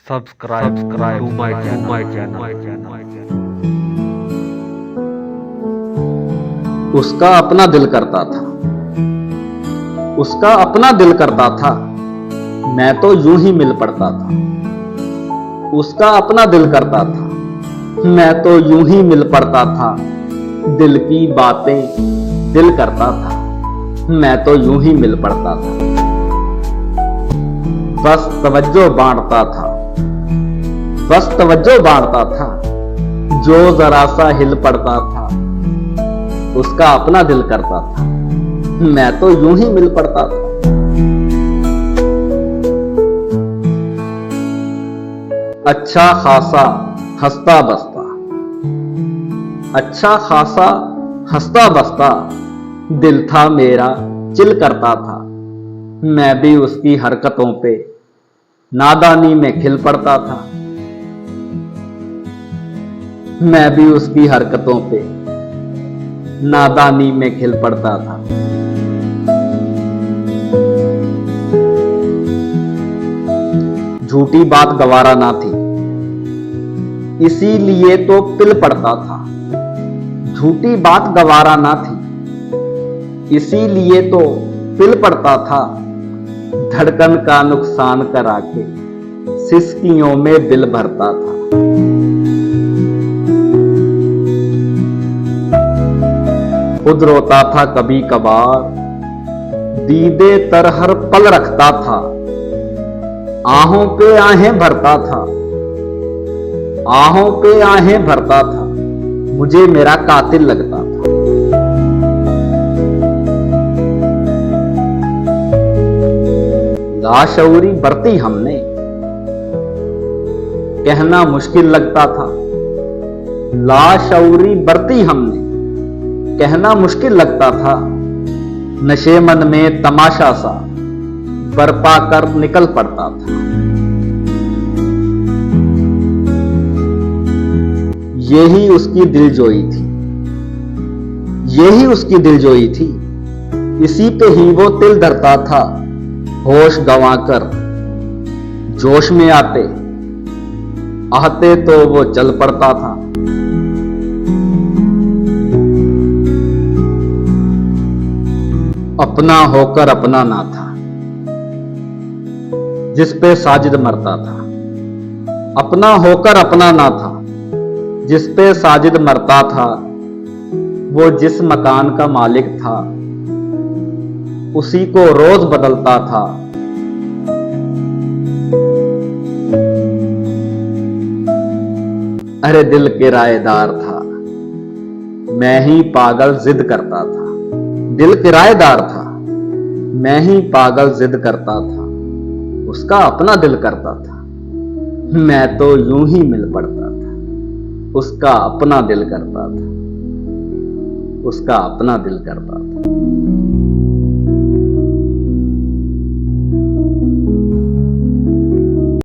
subscribe to my channel. उसका अपना दिल करता था, उसका अपना दिल करता था, मैं तो यूं ही मिल पड़ता था। उसका अपना दिल करता था, मैं तो यूं ही मिल पड़ता था। दिल की बातें दिल करता था, मैं तो यूं ही मिल पड़ता था। बस तवज्जो बांटता था, बस तवज्जो बांटता था, जो जरा सा हिल पड़ता था। उसका अपना दिल करता था, मैं तो यूं ही मिल पड़ता था। अच्छा खासा हंसता बसता, अच्छा खासा हंसता बसता, दिल था मेरा चिल करता था। मैं भी उसकी हरकतों पे नादानी में खिल पड़ता था। मैं भी उसकी हरकतों पे नादानी में खिल पड़ता था। झूठी बात गवारा ना थी, इसीलिए तो पिल पड़ता था। झूठी बात गवारा ना थी, इसीलिए तो पिल पड़ता था। धड़कन का नुकसान करा के सिसकियों में दिल भरता था। खुद रोता था कभी कभार, दीदे तर हर पल रखता था। आहों पे आहें भरता था, आहों पे आहें भरता था। मुझे मेरा कातिल लगता था। लाशऊरी बरती हमने, कहना मुश्किल लगता था। लाशऊरी बरती हमने, कहना मुश्किल लगता था। नशे मन में तमाशा सा बरपा कर निकल पड़ता था। यही उसकी दिलजोई थी, यही उसकी दिलजोई थी। इसी पे ही वो तिल धरता था। होश गंवाकर जोश में आते आते तो वो चल पड़ता था। अपना होकर अपना ना था, जिस पे साजिद मरता था। अपना होकर अपना ना था, जिस पे साजिद मरता था। वो जिस मकान का मालिक था, उसी को रोज बदलता था। अरे दिल किराएदार था, मैं ही पागल जिद करता था। दिल किराएदार था, मैं ही पागल जिद करता था। उसका अपना दिल करता था, मैं तो यूं ही मिल पड़ता था। उसका अपना दिल करता था, उसका अपना दिल करता था।